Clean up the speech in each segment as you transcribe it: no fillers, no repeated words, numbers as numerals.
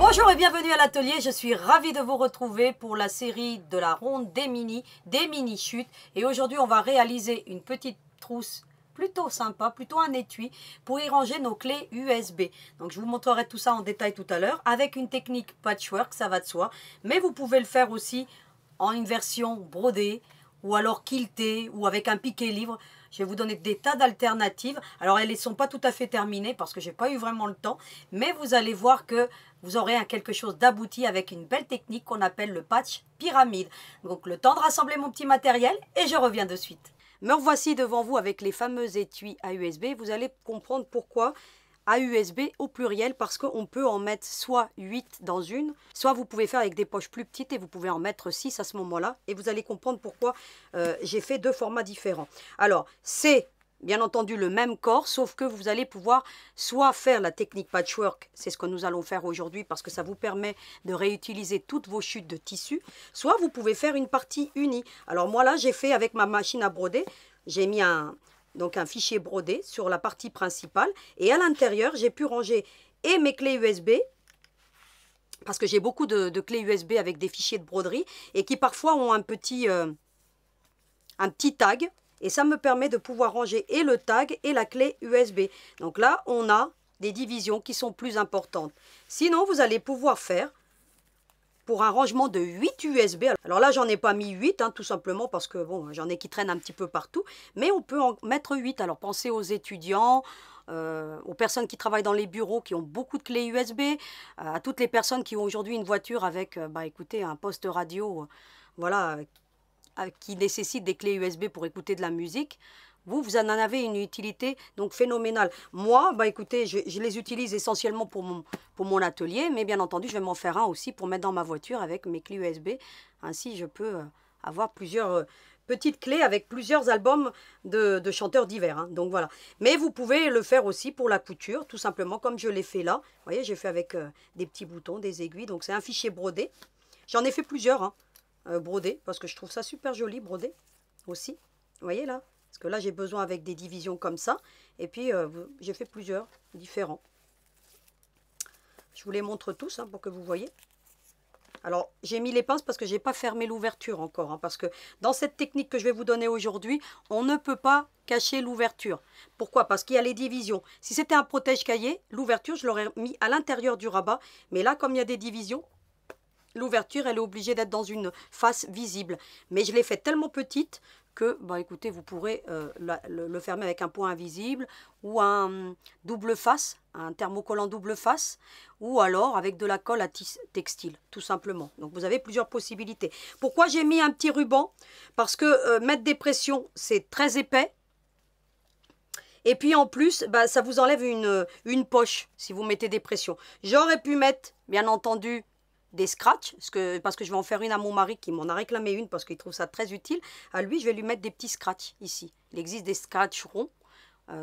Bonjour et bienvenue à l'atelier, je suis ravie de vous retrouver pour la série de la ronde des mini chutes. Et aujourd'hui on va réaliser une petite trousse plutôt sympa, plutôt un étui pour y ranger nos clés USB. Donc je vous montrerai tout ça en détail tout à l'heure avec une technique patchwork, ça va de soi. Mais vous pouvez le faire aussi en une version brodée ou alors quiltée ou avec un piqué livre. Je vais vous donner des tas d'alternatives. Alors elles ne sont pas tout à fait terminées parce que je n'ai pas eu vraiment le temps. Mais vous allez voir que vous aurez quelque chose d'abouti avec une belle technique qu'on appelle le patch pyramide. Donc le temps de rassembler mon petit matériel et je reviens de suite. Me revoici devant vous avec les fameux étuis à USB. Vous allez comprendre pourquoi à USB au pluriel, parce qu'on peut en mettre soit 8 dans une, soit vous pouvez faire avec des poches plus petites et vous pouvez en mettre 6 à ce moment-là. Et vous allez comprendre pourquoi j'ai fait deux formats différents. Alors, c'est bien entendu le même corps, sauf que vous allez pouvoir soit faire la technique patchwork, c'est ce que nous allons faire aujourd'hui parce que ça vous permet de réutiliser toutes vos chutes de tissu, soit vous pouvez faire une partie unie. Alors moi là, j'ai fait avec ma machine à broder, j'ai mis un fichier brodé sur la partie principale. Et à l'intérieur, j'ai pu ranger et mes clés USB, parce que j'ai beaucoup de clés USB avec des fichiers de broderie, et qui parfois ont un petit tag. Et ça me permet de pouvoir ranger et le tag et la clé USB. Donc là, on a des divisions qui sont plus importantes. Sinon, vous allez pouvoir faire pour un rangement de 8 USB. Alors là, j'en ai pas mis 8, tout simplement parce que bon, j'en ai qui traînent un petit peu partout. Mais on peut en mettre 8. Alors pensez aux étudiants, aux personnes qui travaillent dans les bureaux, qui ont beaucoup de clés USB, à toutes les personnes qui ont aujourd'hui une voiture avec, écoutez, un poste radio, voilà, qui nécessite des clés USB pour écouter de la musique. Vous en avez une utilité donc phénoménale. Moi, écoutez, je les utilise essentiellement pour mon atelier, mais bien entendu, je vais m'en faire un aussi pour mettre dans ma voiture avec mes clés USB. Ainsi, je peux avoir plusieurs petites clés avec plusieurs albums de chanteurs divers. Donc voilà. Mais vous pouvez le faire aussi pour la couture, tout simplement comme je l'ai fait là. Vous voyez, j'ai fait avec des petits boutons, des aiguilles. Donc c'est un fichier brodé. J'en ai fait plusieurs brodés parce que je trouve ça super joli brodé aussi. Vous voyez là? Parce que là, j'ai besoin avec des divisions comme ça. Et puis, j'ai fait plusieurs différents. Je vous les montre tous pour que vous voyez. Alors, j'ai mis les pinces parce que je n'ai pas fermé l'ouverture encore. Parce que dans cette technique que je vais vous donner aujourd'hui, on ne peut pas cacher l'ouverture. Pourquoi? Parce qu'il y a les divisions. Si c'était un protège-cahier, l'ouverture, je l'aurais mis à l'intérieur du rabat. Mais là, comme il y a des divisions, l'ouverture, elle est obligée d'être dans une face visible. Mais je l'ai fait tellement petite que, écoutez, vous pourrez le fermer avec un point invisible ou un double face, un thermocollant double face, ou alors avec de la colle à textile, tout simplement. Donc, vous avez plusieurs possibilités. Pourquoi j'ai mis un petit ruban? Parce que mettre des pressions, c'est très épais. Et puis, en plus, ça vous enlève une poche si vous mettez des pressions. J'aurais pu mettre, bien entendu, des scratchs, parce que je vais en faire une à mon mari qui m'en a réclamé une parce qu'il trouve ça très utile. À lui, je vais lui mettre des petits scratchs ici. Il existe des scratchs ronds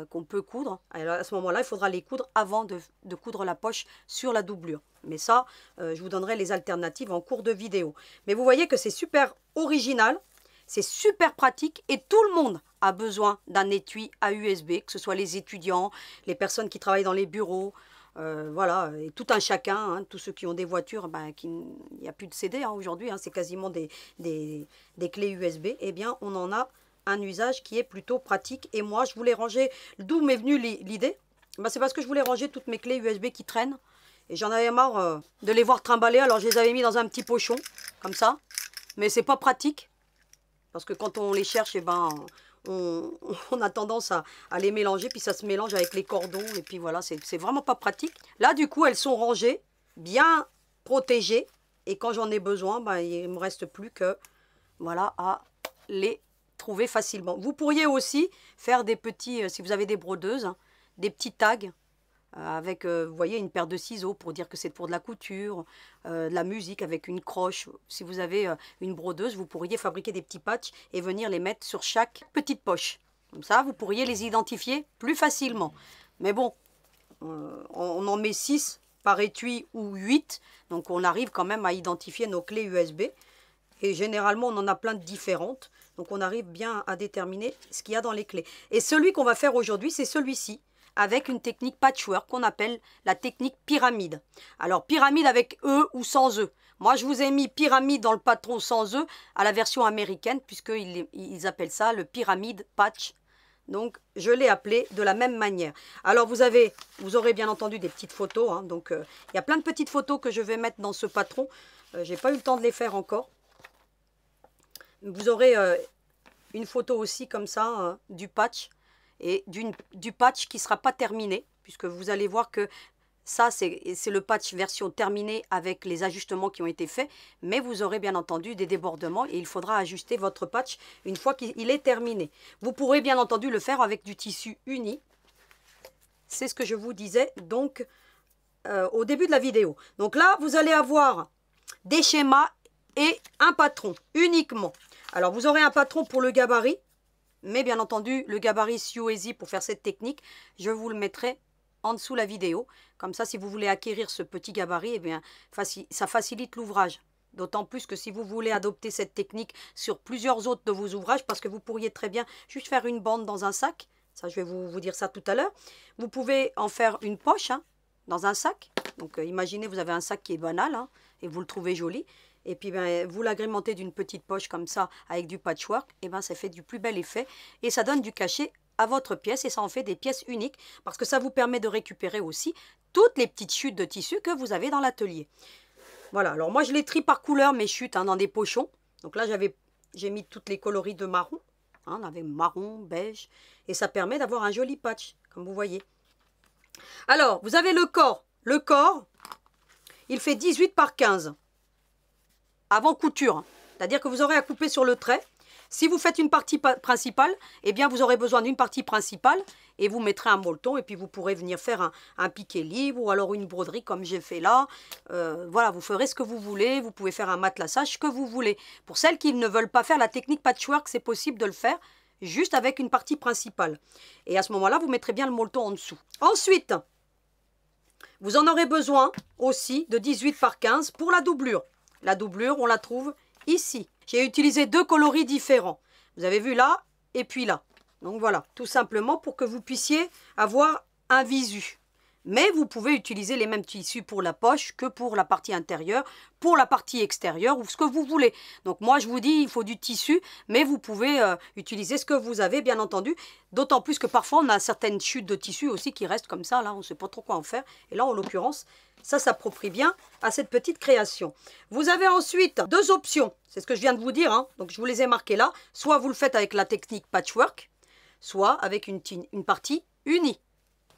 qu'on peut coudre. Alors à ce moment-là, il faudra les coudre avant de coudre la poche sur la doublure. Mais ça, je vous donnerai les alternatives en cours de vidéo. Mais vous voyez que c'est super original, c'est super pratique et tout le monde a besoin d'un étui à USB, que ce soit les étudiants, les personnes qui travaillent dans les bureaux, voilà, et tout un chacun, tous ceux qui ont des voitures, il n'y a plus de CD aujourd'hui, c'est quasiment des clés USB, eh bien on en a un usage qui est plutôt pratique. Et moi je voulais ranger, d'où m'est venue l'idée, c'est parce que je voulais ranger toutes mes clés USB qui traînent, et j'en avais marre de les voir trimballer, alors je les avais mis dans un petit pochon, comme ça, mais c'est pas pratique, parce que quand on les cherche, on a tendance à les mélanger, puis ça se mélange avec les cordons, et puis voilà, c'est vraiment pas pratique. Là, du coup, elles sont rangées, bien protégées, et quand j'en ai besoin, il ne me reste plus que, voilà, à les trouver facilement. Vous pourriez aussi faire des petits, si vous avez des brodeuses, des petits tags, avec, vous voyez, une paire de ciseaux pour dire que c'est pour de la couture, de la musique avec une croche. Si vous avez une brodeuse, vous pourriez fabriquer des petits patchs et venir les mettre sur chaque petite poche. Comme ça, vous pourriez les identifier plus facilement. Mais bon, on en met 6 par étui ou 8, donc on arrive quand même à identifier nos clés USB. Et généralement, on en a plein de différentes, donc on arrive bien à déterminer ce qu'il y a dans les clés. Et celui qu'on va faire aujourd'hui, c'est celui-ci. avec une technique patchwork qu'on appelle la technique pyramide. Alors pyramide avec E ou sans E. Moi je vous ai mis pyramide dans le patron sans E à la version américaine puisqu'ils appellent ça le pyramide patch. Donc je l'ai appelé de la même manière. Alors vous aurez bien entendu des petites photos. Hein, donc il y a plein de petites photos que je vais mettre dans ce patron. J'ai pas eu le temps de les faire encore. Vous aurez une photo aussi comme ça du patch. Et du patch qui ne sera pas terminé, puisque vous allez voir que ça, c'est le patch version terminée avec les ajustements qui ont été faits, mais vous aurez bien entendu des débordements et il faudra ajuster votre patch une fois qu'il est terminé. Vous pourrez bien entendu le faire avec du tissu uni. C'est ce que je vous disais donc au début de la vidéo. Donc là, vous allez avoir des schémas et un patron uniquement. Alors, vous aurez un patron pour le gabarit. Mais bien entendu, le gabarit Sew Easy pour faire cette technique, je vous le mettrai en dessous la vidéo. Comme ça, si vous voulez acquérir ce petit gabarit, eh bien, ça facilite l'ouvrage. D'autant plus que si vous voulez adopter cette technique sur plusieurs autres de vos ouvrages, parce que vous pourriez très bien juste faire une bande dans un sac. Ça, je vais vous dire ça tout à l'heure. Vous pouvez en faire une poche dans un sac. Donc, imaginez, vous avez un sac qui est banal et vous le trouvez joli. Et puis, vous l'agrémentez d'une petite poche comme ça avec du patchwork. Et ça fait du plus bel effet. Et ça donne du cachet à votre pièce. Et ça en fait des pièces uniques. Parce que ça vous permet de récupérer aussi toutes les petites chutes de tissu que vous avez dans l'atelier. Voilà. Alors, moi, je les trie par couleur, mes chutes, dans des pochons. Donc là, j'ai mis toutes les coloris de marron. On avait marron, beige. Et ça permet d'avoir un joli patch, comme vous voyez. Alors, vous avez le corps. Le corps, il fait 18 par 15. Avant couture, c'est-à-dire que vous aurez à couper sur le trait. Si vous faites une partie principale, eh bien vous aurez besoin d'une partie principale et vous mettrez un molleton et puis vous pourrez venir faire un piqué libre ou alors une broderie comme j'ai fait là. Voilà, vous ferez ce que vous voulez, vous pouvez faire un matelassage, ce que vous voulez. Pour celles qui ne veulent pas faire la technique patchwork, c'est possible de le faire juste avec une partie principale. Et à ce moment-là, vous mettrez bien le molleton en dessous. Ensuite, vous en aurez besoin aussi de 18 par 15 pour la doublure. La doublure, on la trouve ici. J'ai utilisé deux coloris différents. Vous avez vu là et puis là. Donc voilà, tout simplement pour que vous puissiez avoir un visu. Mais vous pouvez utiliser les mêmes tissus pour la poche que pour la partie intérieure, pour la partie extérieure ou ce que vous voulez. Donc moi je vous dis il faut du tissu, mais vous pouvez utiliser ce que vous avez bien entendu. D'autant plus que parfois on a certaines chutes de tissu aussi qui restent comme ça, là on ne sait pas trop quoi en faire. Et là en l'occurrence, ça s'approprie bien à cette petite création. Vous avez ensuite deux options, c'est ce que je viens de vous dire, donc je vous les ai marquées là. Soit vous le faites avec la technique patchwork, soit avec une partie unie.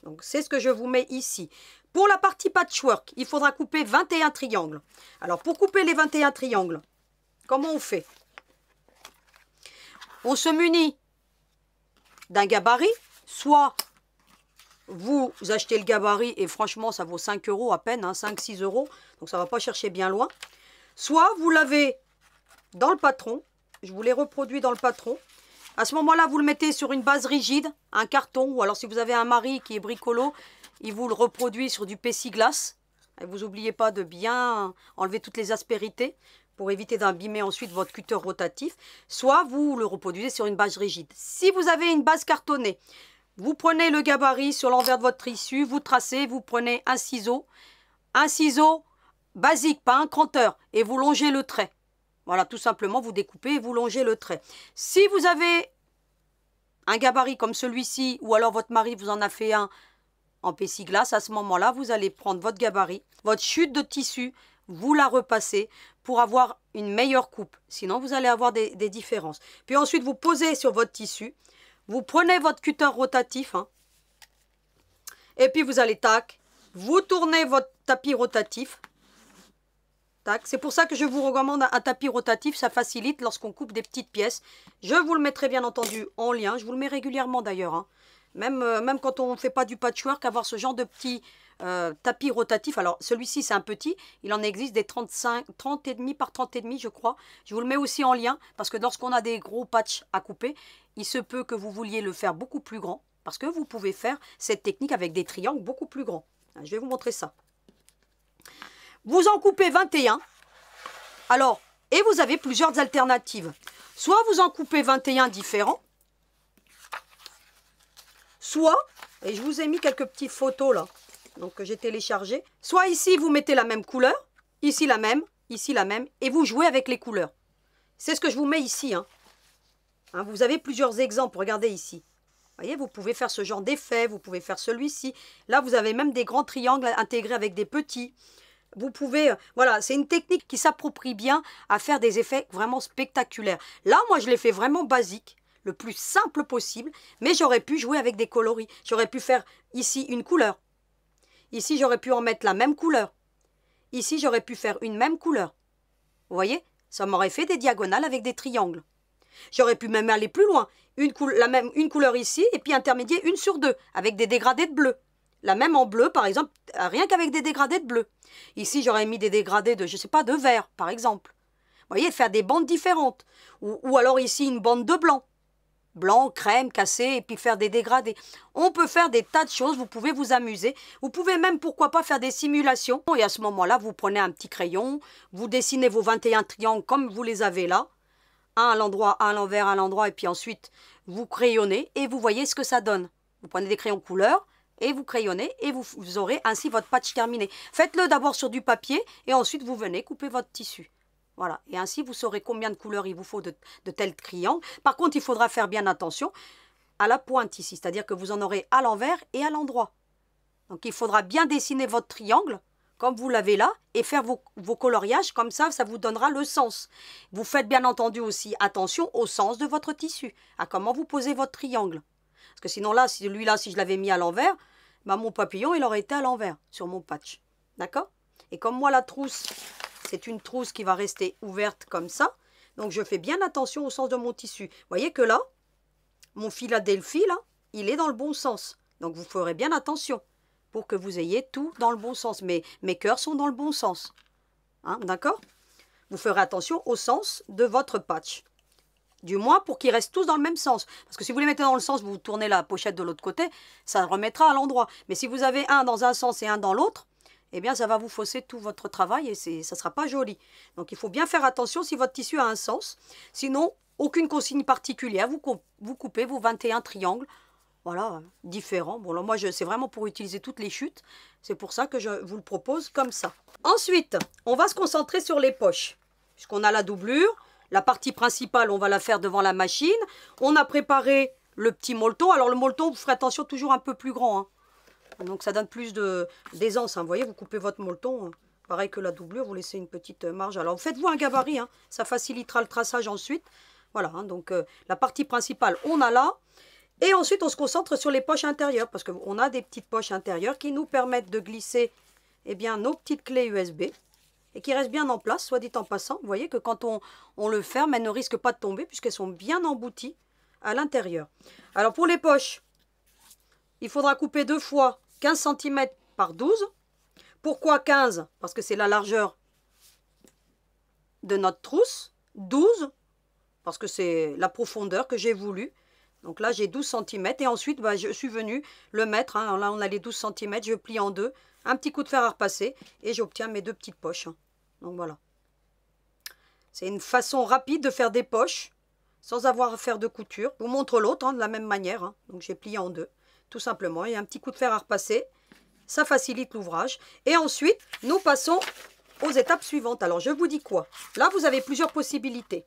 Donc, c'est ce que je vous mets ici. Pour la partie patchwork, il faudra couper 21 triangles. Alors, pour couper les 21 triangles, comment on fait? On se munit d'un gabarit. Soit vous achetez le gabarit et franchement, ça vaut 5 € à peine, 5-6 €. Donc, ça ne va pas chercher bien loin. Soit vous l'avez dans le patron. Je vous l'ai reproduit dans le patron. À ce moment-là, vous le mettez sur une base rigide, un carton, ou alors si vous avez un mari qui est bricolo, il vous le reproduit sur du Pessiglace. Et vous n'oubliez pas de bien enlever toutes les aspérités pour éviter d'abîmer ensuite votre cutter rotatif. Soit vous le reproduisez sur une base rigide. Si vous avez une base cartonnée, vous prenez le gabarit sur l'envers de votre tissu, vous tracez, vous prenez un ciseau basique, pas un cranteur, et vous longez le trait. Voilà, tout simplement, vous découpez et vous longez le trait. Si vous avez un gabarit comme celui-ci, ou alors votre mari vous en a fait un en Pessiglace, à ce moment-là, vous allez prendre votre gabarit, votre chute de tissu, vous la repassez pour avoir une meilleure coupe. Sinon, vous allez avoir des différences. Puis ensuite, vous posez sur votre tissu, vous prenez votre cutter rotatif, et puis vous allez, tac, vous tournez votre tapis rotatif. C'est pour ça que je vous recommande un tapis rotatif, ça facilite lorsqu'on coupe des petites pièces. Je vous le mettrai bien entendu en lien, je vous le mets régulièrement d'ailleurs. Même quand on ne fait pas du patchwork, avoir ce genre de petit tapis rotatif. Alors celui-ci c'est un petit, il en existe des 30,5 par 30,5 je crois. Je vous le mets aussi en lien parce que lorsqu'on a des gros patchs à couper, il se peut que vous vouliez le faire beaucoup plus grand. Parce que vous pouvez faire cette technique avec des triangles beaucoup plus grands. Je vais vous montrer ça. Vous en coupez 21. Alors, et vous avez plusieurs alternatives. Soit vous en coupez 21 différents, soit Et je vous ai mis quelques petites photos là, donc que j'ai téléchargées. Soit ici, vous mettez la même couleur, ici la même, et vous jouez avec les couleurs. C'est ce que je vous mets ici. Hein, vous avez plusieurs exemples, regardez ici. Vous voyez, vous pouvez faire ce genre d'effet, vous pouvez faire celui-ci. Là, vous avez même des grands triangles intégrés avec des petits. Vous pouvez, voilà, c'est une technique qui s'approprie bien à faire des effets vraiment spectaculaires. Là, moi, je l'ai fait vraiment basique, le plus simple possible, mais j'aurais pu jouer avec des coloris. J'aurais pu faire ici une couleur. Ici, j'aurais pu en mettre la même couleur. Ici, j'aurais pu faire une même couleur. Vous voyez, ça m'aurait fait des diagonales avec des triangles. J'aurais pu même aller plus loin. Une couleur ici, et puis intermédiaire, une sur deux, avec des dégradés de bleu. La même en bleu, par exemple, rien qu'avec des dégradés de bleu. Ici, j'aurais mis des dégradés de, je ne sais pas, de vert, par exemple. Vous voyez, faire des bandes différentes. Ou alors ici, une bande de blanc. Blanc, crème, cassé, et puis faire des dégradés. On peut faire des tas de choses, vous pouvez vous amuser. Vous pouvez même, pourquoi pas, faire des simulations. Et à ce moment-là, vous prenez un petit crayon, vous dessinez vos 21 triangles comme vous les avez là. Un à l'endroit, un à l'envers, un à l'endroit, et puis ensuite, vous crayonnez et vous voyez ce que ça donne. Vous prenez des crayons couleur et vous crayonnez et vous aurez ainsi votre patch terminé. Faites-le d'abord sur du papier et ensuite vous venez couper votre tissu. Voilà, et ainsi vous saurez combien de couleurs il vous faut de tels triangles. Par contre, il faudra faire bien attention à la pointe ici, c'est-à-dire que vous en aurez à l'envers et à l'endroit. Donc il faudra bien dessiner votre triangle comme vous l'avez là, et faire vos coloriages, comme ça vous donnera le sens. Vous faites bien entendu aussi attention au sens de votre tissu, à comment vous posez votre triangle. Parce que sinon là, celui-là, si je l'avais mis à l'envers, ben mon papillon, il aurait été à l'envers sur mon patch. D'accord? Et comme moi, la trousse, c'est une trousse qui va rester ouverte comme ça, donc je fais bien attention au sens de mon tissu. Vous voyez que là, mon Philadelphie, là, il est dans le bon sens. Donc vous ferez bien attention pour que vous ayez tout dans le bon sens. Mais mes cœurs sont dans le bon sens. Hein, d'accord? Vous ferez attention au sens de votre patch. Du moins pour qu'ils restent tous dans le même sens. Parce que si vous les mettez dans le sens, vous tournez la pochette de l'autre côté, ça remettra à l'endroit. Mais si vous avez un dans un sens et un dans l'autre, eh bien ça va vous fausser tout votre travail et ça ne sera pas joli. Donc il faut bien faire attention si votre tissu a un sens. Sinon, aucune consigne particulière. Vous coupez vos 21 triangles. Voilà, différents. Bon, là, moi, c'est vraiment pour utiliser toutes les chutes. C'est pour ça que je vous le propose comme ça. Ensuite, on va se concentrer sur les poches. Puisqu'on a la doublure. La partie principale, on va la faire devant la machine. On a préparé le petit molleton. Alors, le molleton, vous ferez attention, toujours un peu plus grand. Hein. Donc, ça donne plus d'aisance. Hein. Vous voyez, vous coupez votre molleton. Hein. Pareil que la doublure, vous laissez une petite marge. Alors, faites-vous un gabarit. Hein. Ça facilitera le traçage ensuite. Voilà, hein. Donc la partie principale, on a là. Et ensuite, on se concentre sur les poches intérieures, parce qu'on a des petites poches intérieures qui nous permettent de glisser nos petites clés USB et qui restent bien en place, soit dit en passant. Vous voyez que quand on le ferme, elles ne risquent pas de tomber puisqu'elles sont bien embouties à l'intérieur. Alors pour les poches, il faudra couper 2 fois 15 cm par 12. Pourquoi 15? Parce que c'est la largeur de notre trousse. 12, parce que c'est la profondeur que j'ai voulu. Donc là, j'ai 12 cm et ensuite, je suis venue le mettre. Hein, là, on a les 12 cm, je plie en deux. Un petit coup de fer à repasser et j'obtiens mes 2 petites poches. Hein. Donc voilà. C'est une façon rapide de faire des poches sans avoir à faire de couture. Je vous montre l'autre de la même manière. Hein. Donc j'ai plié en deux, tout simplement. Et un petit coup de fer à repasser. Ça facilite l'ouvrage. Et ensuite, nous passons aux étapes suivantes. Alors, je vous dis quoi? Là, vous avez plusieurs possibilités.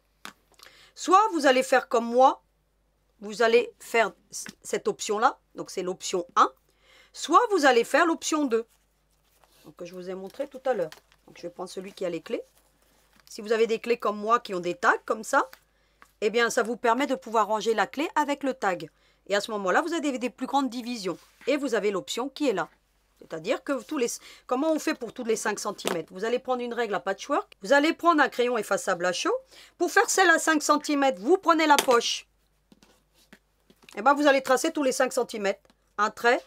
Soit vous allez faire comme moi. Vous allez faire cette option-là, donc c'est l'option 1, soit vous allez faire l'option 2, donc que je vous ai montré tout à l'heure. Donc je vais prendre celui qui a les clés. Si vous avez des clés comme moi qui ont des tags comme ça, eh bien ça vous permet de pouvoir ranger la clé avec le tag. Et à ce moment-là, vous avez des plus grandes divisions. Et vous avez l'option qui est là. C'est-à-dire que comment on fait pour tous les 5 cm? Vous allez prendre une règle à patchwork, vous allez prendre un crayon effaçable à chaud. Pour faire celle à 5 cm, vous prenez la poche. Et bien, vous allez tracer tous les 5 cm. Un trait.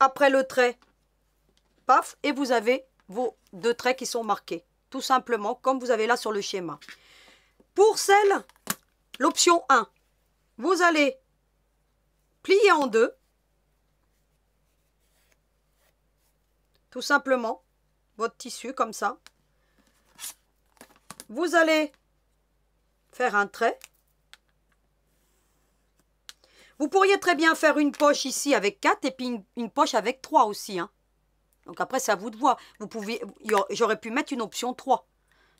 Après le trait, paf, et vous avez vos 2 traits qui sont marqués. Tout simplement, comme vous avez là sur le schéma. Pour l'option 1, vous allez plier en deux. Tout simplement, votre tissu comme ça. Vous allez faire un trait. Vous pourriez très bien faire une poche ici avec 4 et puis une poche avec 3 aussi. Hein. Donc après, c'est à vous de voir. J'aurais pu mettre une option 3.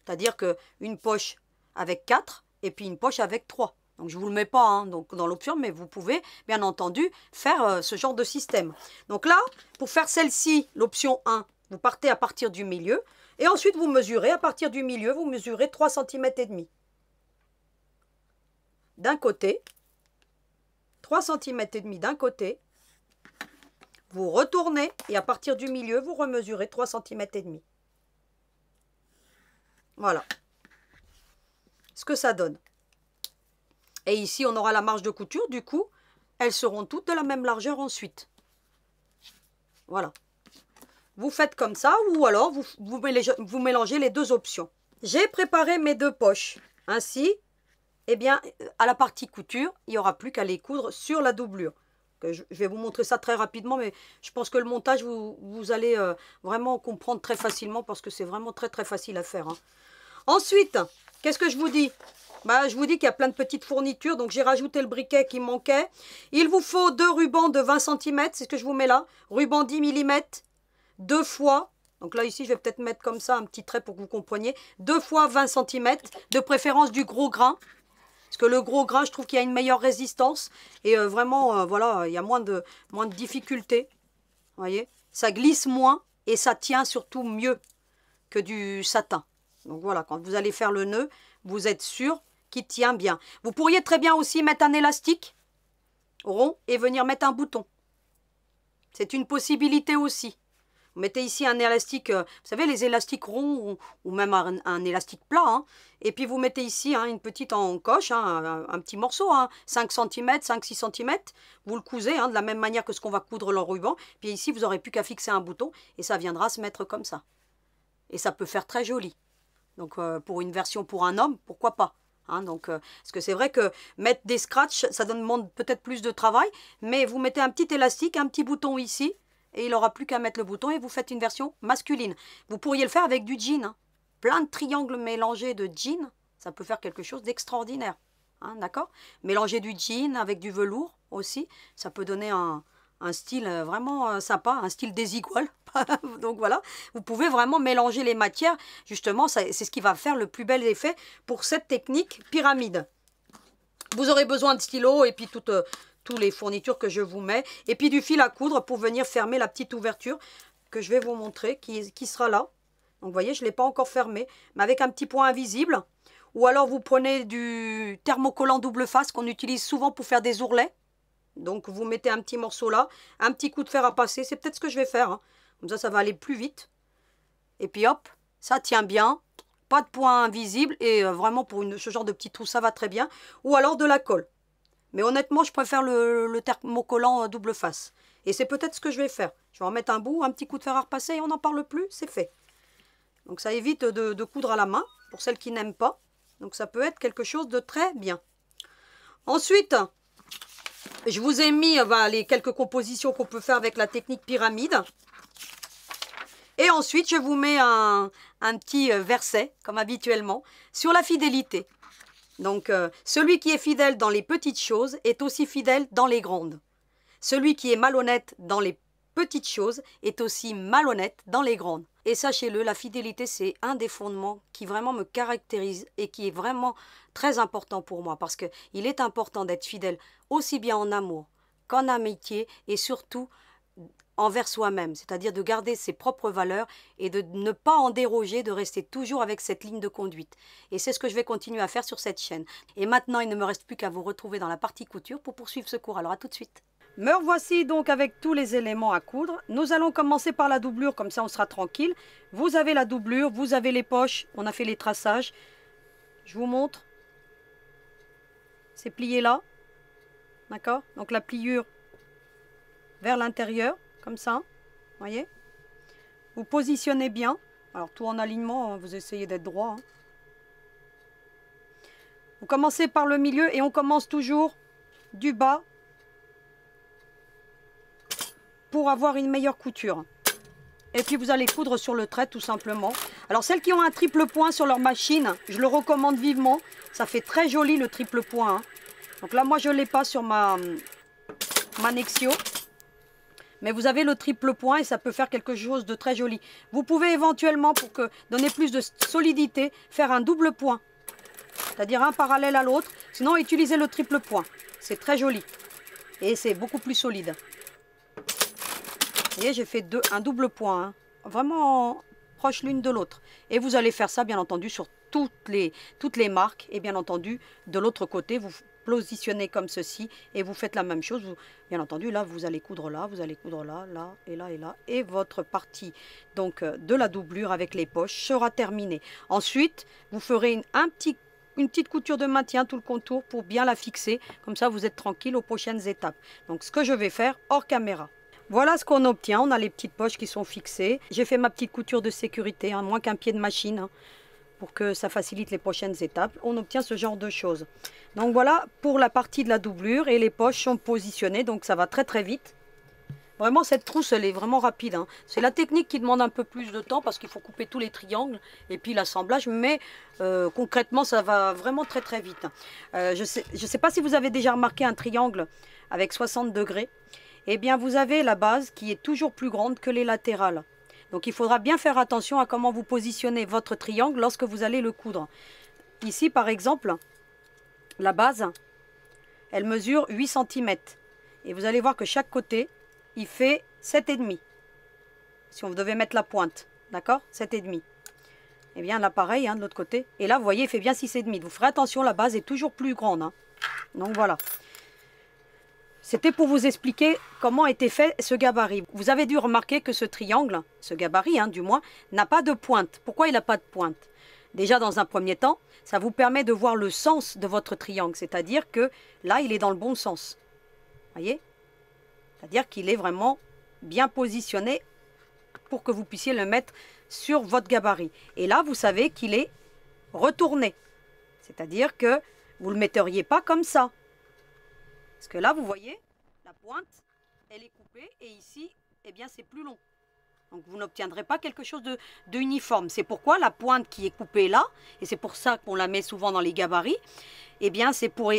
C'est-à-dire qu'une poche avec 4 et puis une poche avec 3. Donc je ne vous le mets pas hein, donc, dans l'option, mais vous pouvez bien entendu faire ce genre de système. Donc là, pour faire celle-ci, l'option 1, vous partez à partir du milieu. Et ensuite, vous mesurez, à partir du milieu, vous mesurez 3 cm et demi. D'un côté, 3 cm et demi d'un côté. Vous retournez et à partir du milieu, vous remesurez 3 cm et demi. Voilà ce que ça donne. Et ici, on aura la marge de couture. Du coup, elles seront toutes de la même largeur ensuite. Voilà. Vous faites comme ça ou alors vous mélangez les deux options. J'ai préparé mes deux poches. Ainsi, eh bien, à la partie couture, il n'y aura plus qu'à les coudre sur la doublure. Je vais vous montrer ça très rapidement, mais je pense que le montage, vous allez vraiment comprendre très facilement parce que c'est vraiment très très facile à faire. Hein. Ensuite, qu'est-ce que je vous dis? Je vous dis qu'il y a plein de petites fournitures, donc j'ai rajouté le briquet qui manquait. Il vous faut 2 rubans de 20 cm, c'est ce que je vous mets là. Ruban 10 mm, 2 fois, donc là ici je vais peut-être mettre comme ça un petit trait pour que vous compreniez. 2 fois 20 cm, de préférence du gros grain. Parce que le gros grain, je trouve qu'il y a une meilleure résistance. Et vraiment, voilà, il y a moins de difficultés. Vous voyez, ça glisse moins et ça tient surtout mieux que du satin. Donc voilà, quand vous allez faire le nœud, vous êtes sûr qu'il tient bien. Vous pourriez très bien aussi mettre un élastique rond et venir mettre un bouton. C'est une possibilité aussi. Vous mettez ici un élastique, vous savez, les élastiques ronds ou même un élastique plat. Hein, et puis vous mettez ici une petite encoche, un petit morceau, 5 cm, 5-6 cm. Vous le cousez de la même manière que ce qu'on va coudre le ruban. Puis ici, vous n'aurez plus qu'à fixer un bouton et ça viendra se mettre comme ça. Et ça peut faire très joli. Donc pour une version pour un homme, pourquoi pas hein, parce que c'est vrai que mettre des scratchs, ça demande peut-être plus de travail. Mais vous mettez un petit élastique, un petit bouton ici. Et il n'aura plus qu'à mettre le bouton et vous faites une version masculine. Vous pourriez le faire avec du jean. Hein. Plein de triangles mélangés de jean, ça peut faire quelque chose d'extraordinaire. Hein, d'accord? Mélanger du jean avec du velours aussi, ça peut donner un style vraiment sympa, un style désigual. Donc voilà, vous pouvez vraiment mélanger les matières. Justement, c'est ce qui va faire le plus bel effet pour cette technique pyramide. Vous aurez besoin de stylos et puis toutes les fournitures que je vous mets. Et puis du fil à coudre pour venir fermer la petite ouverture que je vais vous montrer, qui sera là. Donc vous voyez, je ne l'ai pas encore fermé, mais avec un petit point invisible. Ou alors vous prenez du thermocollant double face qu'on utilise souvent pour faire des ourlets. Donc vous mettez un petit morceau là, un petit coup de fer à passer. C'est peut-être ce que je vais faire. Hein. Comme ça va aller plus vite. Et puis hop, ça tient bien. Pas de point invisible. Et vraiment pour ce genre de petit trou, ça va très bien. Ou alors de la colle. Mais honnêtement, je préfère le thermocollant double face. Et c'est peut-être ce que je vais faire. Je vais en mettre un bout, un petit coup de fer à repasser et on n'en parle plus, c'est fait. Donc ça évite de coudre à la main, pour celles qui n'aiment pas. Donc ça peut être quelque chose de très bien. Ensuite, je vous ai mis les quelques compositions qu'on peut faire avec la technique pyramide. Et ensuite, je vous mets un petit verset, comme habituellement, sur la fidélité. Donc, celui qui est fidèle dans les petites choses est aussi fidèle dans les grandes. Celui qui est malhonnête dans les petites choses est aussi malhonnête dans les grandes. Et sachez-le, la fidélité, c'est un des fondements qui vraiment me caractérise et qui est vraiment très important pour moi. Parce qu'il est important d'être fidèle aussi bien en amour qu'en amitié et surtout envers soi-même, c'est-à-dire de garder ses propres valeurs et de ne pas en déroger, de rester toujours avec cette ligne de conduite. Et c'est ce que je vais continuer à faire sur cette chaîne. Et maintenant, il ne me reste plus qu'à vous retrouver dans la partie couture pour poursuivre ce cours. Alors à tout de suite. Me revoici donc avec tous les éléments à coudre. Nous allons commencer par la doublure, comme ça on sera tranquille. Vous avez la doublure, vous avez les poches, on a fait les traçages. Je vous montre. C'est plié là. D'accord? Donc la pliure vers l'intérieur. Comme ça, voyez. Vous positionnez bien. Alors tout en alignement, vous essayez d'être droit. Hein. Vous commencez par le milieu et on commence toujours du bas pour avoir une meilleure couture. Et puis vous allez coudre sur le trait tout simplement. Alors celles qui ont un triple point sur leur machine, je le recommande vivement. Ça fait très joli le triple point. Hein. Donc là moi je ne l'ai pas sur ma Manexio. Mais vous avez le triple point et ça peut faire quelque chose de très joli. Vous pouvez éventuellement, pour donner plus de solidité, faire un double point. C'est-à-dire un parallèle à l'autre. Sinon, utilisez le triple point. C'est très joli. Et c'est beaucoup plus solide. Vous voyez, j'ai fait un double point. Hein. Vraiment proche l'une de l'autre. Et vous allez faire ça, bien entendu, sur toutes les marques. Et bien entendu, de l'autre côté, vous positionnez comme ceci. Et vous faites la même chose. Bien entendu, là, vous allez coudre là. Vous allez coudre là, là, et là, et là. Et votre partie donc, de la doublure avec les poches sera terminée. Ensuite, vous ferez une petite couture de maintien tout le contour pour bien la fixer. Comme ça, vous êtes tranquille aux prochaines étapes. Donc, ce que je vais faire hors caméra. Voilà ce qu'on obtient. On a les petites poches qui sont fixées. J'ai fait ma petite couture de sécurité, hein, moins qu'un pied de machine, hein, pour que ça facilite les prochaines étapes. On obtient ce genre de choses. Donc voilà pour la partie de la doublure et les poches sont positionnées. Donc ça va très très vite. Vraiment, cette trousse, elle est vraiment rapide. Hein. C'est la technique qui demande un peu plus de temps parce qu'il faut couper tous les triangles et puis l'assemblage. Mais concrètement, ça va vraiment très très vite. Je sais pas si vous avez déjà remarqué un triangle avec 60 degrés. Eh bien, vous avez la base qui est toujours plus grande que les latérales. Donc, il faudra bien faire attention à comment vous positionnez votre triangle lorsque vous allez le coudre. Ici, par exemple, la base, elle mesure 8 cm. Et vous allez voir que chaque côté, il fait 7,5. Si on devait mettre la pointe, d'accord, 7,5. Eh bien, là, pareil, hein, de l'autre côté. Et là, vous voyez, il fait bien 6,5. Vous ferez attention, la base est toujours plus grande. Hein. Donc, voilà. C'était pour vous expliquer comment était fait ce gabarit. Vous avez dû remarquer que ce triangle, ce gabarit hein, du moins, n'a pas de pointe. Pourquoi il n'a pas de pointe? Déjà dans un premier temps, ça vous permet de voir le sens de votre triangle. C'est-à-dire que là, il est dans le bon sens. Voyez? C'est-à-dire qu'il est vraiment bien positionné pour que vous puissiez le mettre sur votre gabarit. Et là, vous savez qu'il est retourné. C'est-à-dire que vous ne le metteriez pas comme ça. Parce que là, vous voyez, la pointe, elle est coupée et ici, eh bien, c'est plus long. Donc, vous n'obtiendrez pas quelque chose de uniforme. C'est pourquoi la pointe qui est coupée là, et c'est pour ça qu'on la met souvent dans les gabarits, eh bien, c'est pour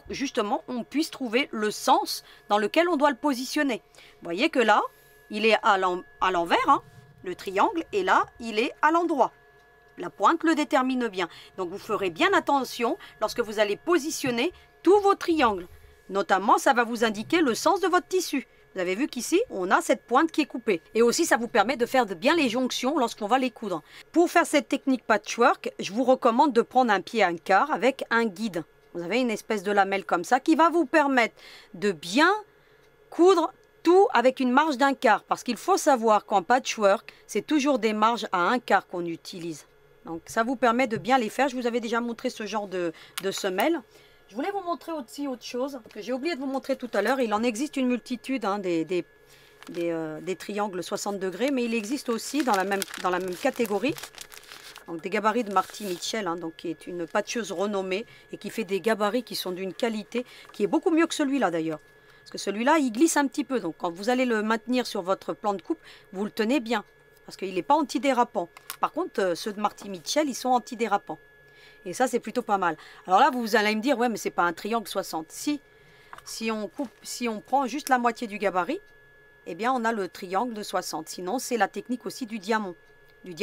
justement, on puisse trouver le sens dans lequel on doit le positionner. Vous voyez que là, il est à l'envers, hein, le triangle, et là, il est à l'endroit. La pointe le détermine bien. Donc, vous ferez bien attention lorsque vous allez positionner tous vos triangles. Notamment, ça va vous indiquer le sens de votre tissu. Vous avez vu qu'ici, on a cette pointe qui est coupée. Et aussi, ça vous permet de faire bien les jonctions lorsqu'on va les coudre. Pour faire cette technique patchwork, je vous recommande de prendre un pied à un quart avec un guide. Vous avez une espèce de lamelle comme ça qui va vous permettre de bien coudre tout avec une marge d'un quart. Parce qu'il faut savoir qu'en patchwork, c'est toujours des marges à un quart qu'on utilise. Donc, ça vous permet de bien les faire. Je vous avais déjà montré ce genre de semelle. Je voulais vous montrer aussi autre chose que j'ai oublié de vous montrer tout à l'heure. Il en existe une multitude hein, des triangles 60 degrés, mais il existe aussi dans la même catégorie. Donc des gabarits de Marty Mitchell, hein, donc, qui est une patcheuse renommée et qui fait des gabarits qui sont d'une qualité qui est beaucoup mieux que celui-là d'ailleurs. Parce que celui-là, il glisse un petit peu. Donc quand vous allez le maintenir sur votre plan de coupe, vous le tenez bien. Parce qu'il n'est pas antidérapant. Par contre, ceux de Marty Mitchell, ils sont antidérapants. Et ça, c'est plutôt pas mal. Alors là, vous allez me dire, ouais, mais c'est pas un triangle 60. Si on prend juste la moitié du gabarit, eh bien, on a le triangle de 60. Sinon, c'est la technique aussi du diamant. Le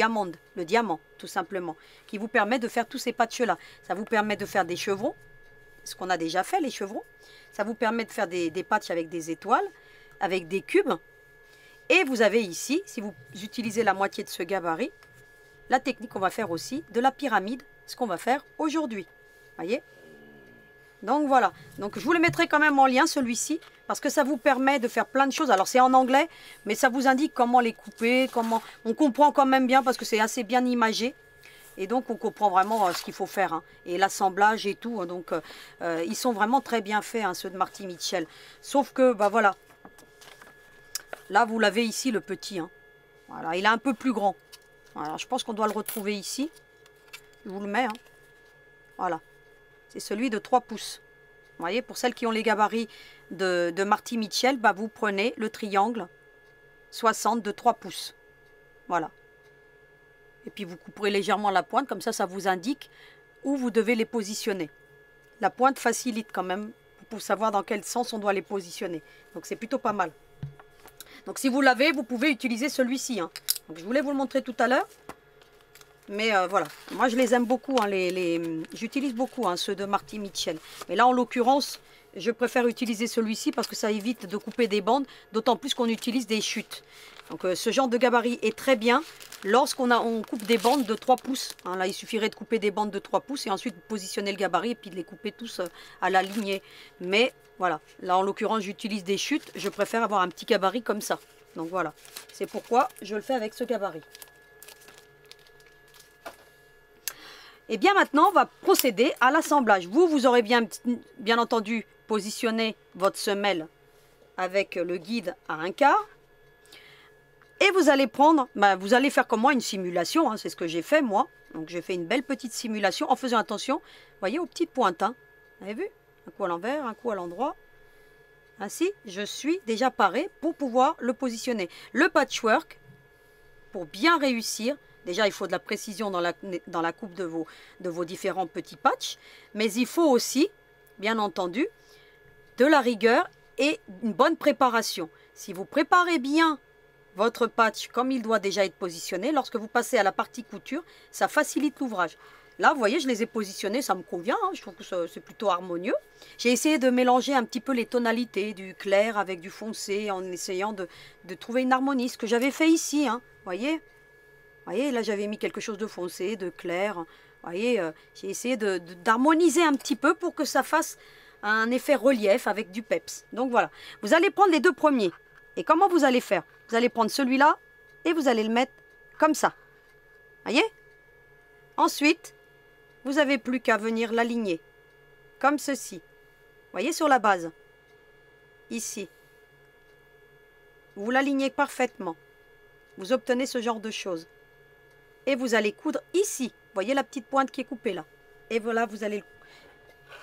diamant, tout simplement, qui vous permet de faire tous ces patchs-là. Ça vous permet de faire des chevrons, ce qu'on a déjà fait, les chevrons. Ça vous permet de faire des patchs avec des étoiles, avec des cubes. Et vous avez ici, si vous utilisez la moitié de ce gabarit, la technique qu'on va faire aussi de la pyramide, ce qu'on va faire aujourd'hui. Voyez? Donc voilà. Donc je vous le mettrai quand même en lien celui-ci parce que ça vous permet de faire plein de choses. Alors c'est en anglais, mais ça vous indique comment les couper, comment on comprend quand même bien parce que c'est assez bien imagé. Et donc on comprend vraiment ce qu'il faut faire. Hein. Et l'assemblage et tout. Hein. Donc ils sont vraiment très bien faits, hein, ceux de Marty Mitchell. Sauf que, bah voilà. Là vous l'avez ici le petit. Hein. Voilà, il est un peu plus grand. Voilà, je pense qu'on doit le retrouver ici. Je vous le mets. Hein. Voilà. C'est celui de 3 pouces. Vous voyez, pour celles qui ont les gabarits de Marty Mitchell, bah, vous prenez le triangle 60 de 3 pouces. Voilà. Et puis vous couperez légèrement la pointe, comme ça, ça vous indique où vous devez les positionner. La pointe facilite quand même pour savoir dans quel sens on doit les positionner. Donc c'est plutôt pas mal. Donc si vous l'avez, vous pouvez utiliser celui-ci. Hein. Donc je voulais vous le montrer tout à l'heure. Mais voilà, moi je les aime beaucoup, hein, j'utilise beaucoup hein, ceux de Marty Mitchell. Mais là en l'occurrence, je préfère utiliser celui-ci parce que ça évite de couper des bandes, d'autant plus qu'on utilise des chutes. Donc ce genre de gabarit est très bien on coupe des bandes de 3 pouces. Hein, là il suffirait de couper des bandes de 3 pouces et ensuite positionner le gabarit et puis de les couper tous à la lignée. Mais voilà, là en l'occurrence j'utilise des chutes, je préfère avoir un petit gabarit comme ça. Donc voilà, c'est pourquoi je le fais avec ce gabarit. Et bien maintenant, on va procéder à l'assemblage. Vous aurez bien entendu positionné votre semelle avec le guide à 1/4. Et vous allez prendre, vous allez faire comme moi une simulation, hein, c'est ce que j'ai fait moi. Donc j'ai fait une belle petite simulation en faisant attention, voyez, aux petites pointes. Hein. Vous avez vu? Un coup à l'envers, un coup à l'endroit. Ainsi, je suis déjà parée pour pouvoir le positionner. Le patchwork, pour bien réussir, déjà, il faut de la précision dans la coupe de vos différents petits patchs. Mais il faut aussi, bien entendu, de la rigueur et une bonne préparation. Si vous préparez bien votre patch comme il doit déjà être positionné, lorsque vous passez à la partie couture, ça facilite l'ouvrage. Là, vous voyez, je les ai positionnés, ça me convient. Hein, je trouve que c'est plutôt harmonieux. J'ai essayé de mélanger un petit peu les tonalités du clair avec du foncé en essayant de trouver une harmonie. Ce que j'avais fait ici, hein, voyez. Vous voyez, là j'avais mis quelque chose de foncé, de clair. Vous voyez, j'ai essayé d'harmoniser un petit peu pour que ça fasse un effet relief avec du peps. Donc voilà, vous allez prendre les deux premiers. Et comment vous allez faire? Vous allez prendre celui-là et vous allez le mettre comme ça. Vous voyez? Ensuite, vous n'avez plus qu'à venir l'aligner. Comme ceci. Vous voyez sur la base. Ici. Vous l'alignez parfaitement. Vous obtenez ce genre de choses. Et vous allez coudre ici. Vous voyez la petite pointe qui est coupée là. Et voilà, vous allez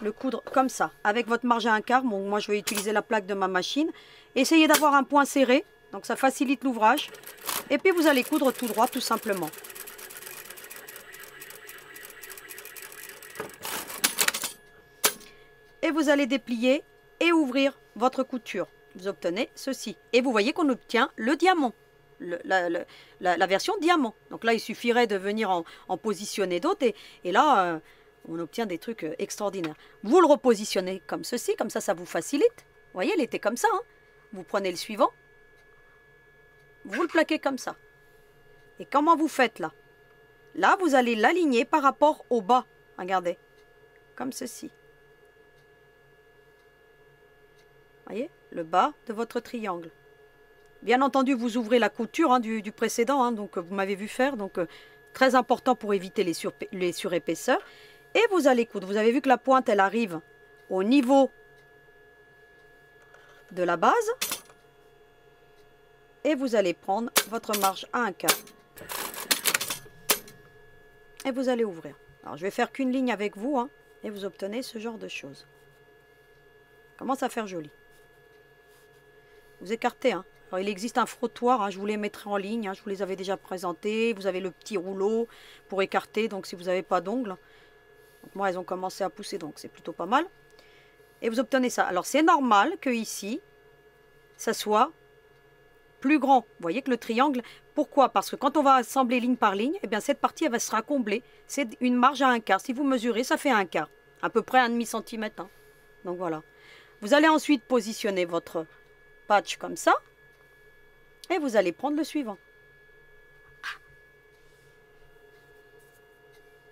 le coudre comme ça. Avec votre marge à 1/4. Bon, moi, je vais utiliser la plaque de ma machine. Essayez d'avoir un point serré. Donc, ça facilite l'ouvrage. Et puis, vous allez coudre tout droit, tout simplement. Et vous allez déplier et ouvrir votre couture. Vous obtenez ceci. Et vous voyez qu'on obtient le diamant. La version diamant. Donc là, il suffirait de venir en positionner d'autres. Et là, on obtient des trucs extraordinaires. Vous le repositionnez comme ceci. Comme ça vous facilite. Vous voyez, il était comme ça. Hein. Vous prenez le suivant. Vous le plaquez comme ça. Et comment vous faites là? Là, vous allez l'aligner par rapport au bas. Regardez. Comme ceci. Voyez, le bas de votre triangle. Bien entendu, vous ouvrez la couture hein, du précédent, hein, donc vous m'avez vu faire, donc très important pour éviter les surépaisseurs. Et vous allez coudre. Vous avez vu que la pointe, elle arrive au niveau de la base. Et vous allez prendre votre marge à 1/4. Et vous allez ouvrir. Alors, je vais faire qu'une ligne avec vous, hein, et vous obtenez ce genre de choses. Commence à faire joli. Vous écartez, hein. Alors, il existe un frottoir, hein, je vous les mettrai en ligne, hein, je vous les avais déjà présentés. Vous avez le petit rouleau pour écarter, donc si vous n'avez pas d'ongles. Moi, elles ont commencé à pousser, donc c'est plutôt pas mal. Et vous obtenez ça. Alors, c'est normal que ici, ça soit plus grand. Vous voyez que le triangle, pourquoi? Parce que quand on va assembler ligne par ligne, eh bien, cette partie, elle sera comblée. C'est une marge à 1/4. Si vous mesurez, ça fait 1/4. À peu près 1,5 cm. Hein. Donc, voilà. Vous allez ensuite positionner votre patch comme ça. Et vous allez prendre le suivant.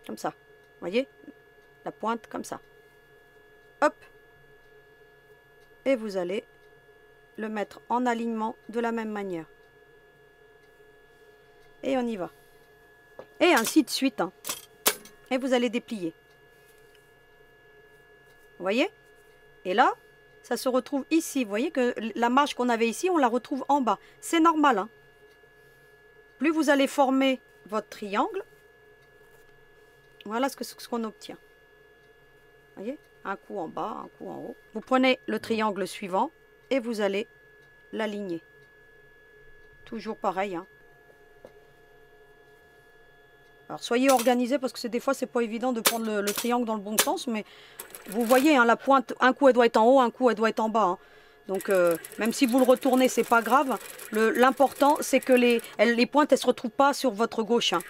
Comme ça. Vous voyez? La pointe comme ça. Hop. Et vous allez le mettre en alignement de la même manière. Et on y va. Et ainsi de suite. Hein. Et vous allez déplier. Vous voyez? Et là, ça se retrouve ici. Vous voyez que la marge qu'on avait ici, on la retrouve en bas. C'est normal. Hein. Plus vous allez former votre triangle, voilà ce qu'on obtient. Vous voyez? Un coup en bas, un coup en haut. Vous prenez le triangle suivant et vous allez l'aligner. Toujours pareil. Hein. Alors soyez organisés parce que des fois c'est pas évident de prendre le triangle dans le bon sens, mais vous voyez hein, la pointe, un coup elle doit être en haut, un coup elle doit être en bas. Hein. Donc même si vous le retournez, c'est pas grave. L'important c'est que les pointes elles se retrouvent pas sur votre gauche. Hein.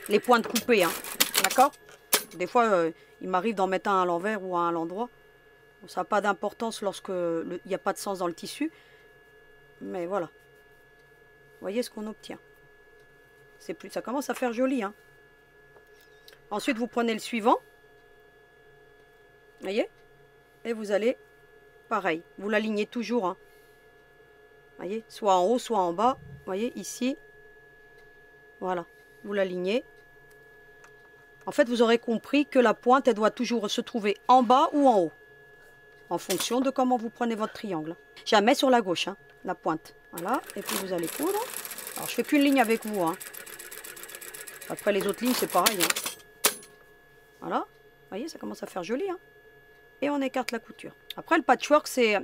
Les pointes coupées, hein. D'accord? Des fois il m'arrive d'en mettre un à l'envers ou un à l'endroit. Bon, ça n'a pas d'importance lorsque il n'y a pas de sens dans le tissu. Mais voilà. Voyez ce qu'on obtient. Ça commence à faire joli. Hein. Ensuite, vous prenez le suivant. Voyez? Et vous allez, pareil, vous l'alignez toujours. Hein. Voyez? Soit en haut, soit en bas. Voyez, ici. Voilà. Vous l'alignez. En fait, vous aurez compris que la pointe, elle doit toujours se trouver en bas ou en haut. En fonction de comment vous prenez votre triangle. Jamais sur la gauche, hein, la pointe. Voilà. Et puis, vous allez coudre. Alors, je fais qu'une ligne avec vous. Hein. Après, les autres lignes, c'est pareil. Hein. Voilà. Vous voyez, ça commence à faire joli. Hein. Et on écarte la couture. Après, le patchwork, c'est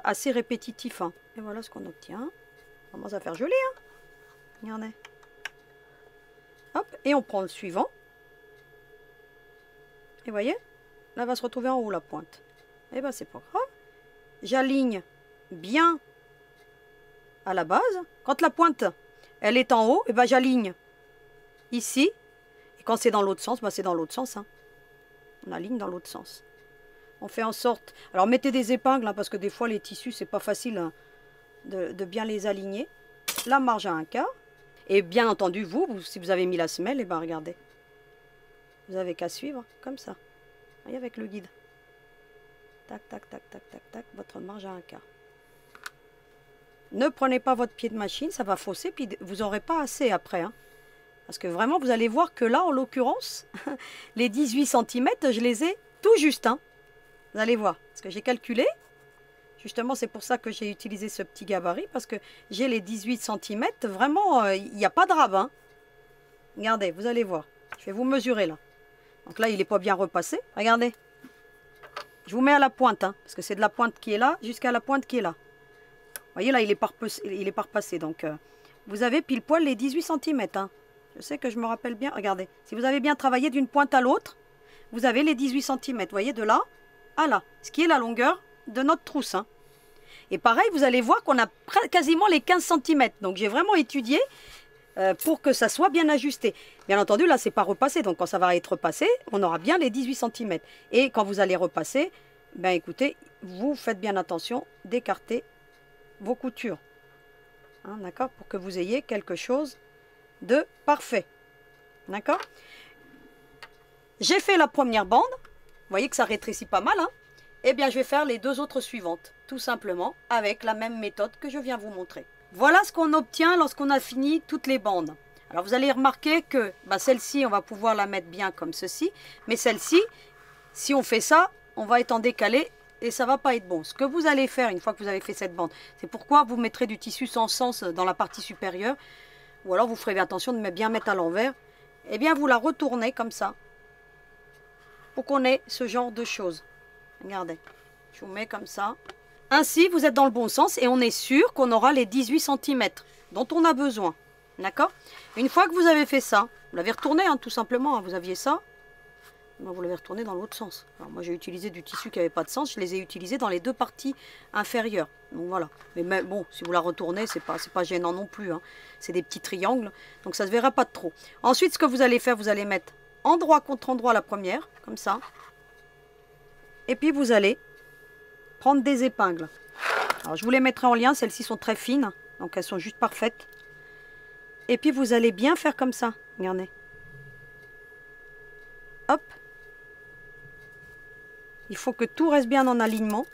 assez répétitif. Hein. Et voilà ce qu'on obtient. Ça commence à faire joli. Hein. Regardez. Hop. Et on prend le suivant. Et vous voyez, là, elle va se retrouver en haut, la pointe. Et bien, c'est pas grave. J'aligne bien à la base. Quand la pointe, elle est en haut, et ben j'aligne ici. Et quand c'est dans l'autre sens, ben c'est dans l'autre sens. Hein. On aligne dans l'autre sens. On fait en sorte... Alors, mettez des épingles, hein, parce que des fois, les tissus, c'est pas facile hein, de bien les aligner. La marge à 1/4. Et bien entendu, si vous avez mis la semelle, et ben regardez. Vous avez qu'à suivre, comme ça. Voyez, avec le guide. Tac, tac, tac, tac, tac, tac, votre marge à 1/4. Ne prenez pas votre pied de machine, ça va fausser, puis vous n'aurez pas assez après. Hein. Parce que vraiment, vous allez voir que là, en l'occurrence, les 18 cm, je les ai tout juste. Hein. Vous allez voir, parce que j'ai calculé. Justement, c'est pour ça que j'ai utilisé ce petit gabarit, parce que j'ai les 18 cm. Vraiment, il n'y a pas de rab. Hein. Regardez, vous allez voir. Je vais vous mesurer là. Donc là, il n'est pas bien repassé. Regardez. Je vous mets à la pointe, hein, parce que c'est de la pointe qui est là jusqu'à la pointe qui est là. Vous voyez, là, il est pas repassé. Donc, vous avez pile poil les 18 cm. Hein. Je sais que je me rappelle bien. Regardez. Si vous avez bien travaillé d'une pointe à l'autre, vous avez les 18 cm. Vous voyez, de là à là. Ce qui est la longueur de notre trousse. Hein. Et pareil, vous allez voir qu'on a quasiment les 15 cm. Donc, j'ai vraiment étudié pour que ça soit bien ajusté. Bien entendu, là, c'est pas repassé. Donc, quand ça va être repassé, on aura bien les 18 cm. Et quand vous allez repasser, ben écoutez, vous faites bien attention d'écarter vos coutures. Hein, d'accord? Pour que vous ayez quelque chose de parfait. D'accord? J'ai fait la première bande. Vous voyez que ça rétrécit pas mal. Hein? Eh bien, je vais faire les deux autres suivantes. Tout simplement avec la même méthode que je viens vous montrer. Voilà ce qu'on obtient lorsqu'on a fini toutes les bandes. Alors vous allez remarquer que celle-ci, on va pouvoir la mettre bien comme ceci. Mais celle-ci, si on fait ça, on va être en décalé et ça ne va pas être bon. Ce que vous allez faire une fois que vous avez fait cette bande, c'est pourquoi vous mettrez du tissu sans sens dans la partie supérieure. Ou alors vous ferez attention de bien mettre à l'envers. Eh bien vous la retournez comme ça. Pour qu'on ait ce genre de choses. Regardez, je vous mets comme ça. Ainsi, vous êtes dans le bon sens et on est sûr qu'on aura les 18 cm dont on a besoin. D'accord? Une fois que vous avez fait ça, vous l'avez retourné hein, tout simplement. Hein, vous aviez ça, vous l'avez retourné dans l'autre sens. Alors moi, j'ai utilisé du tissu qui n'avait pas de sens. Je les ai utilisés dans les deux parties inférieures. Donc voilà. Mais bon, si vous la retournez, c'est pas gênant non plus. Hein. C'est des petits triangles, donc ça ne se verra pas de trop. Ensuite, ce que vous allez faire, vous allez mettre endroit contre endroit la première, comme ça. Et puis, vous allez prendre des épingles. Alors, je vous les mettrai en lien. Celles-ci sont très fines. Donc, elles sont juste parfaites. Et puis, vous allez bien faire comme ça. Regardez. Hop. Il faut que tout reste bien en alignement.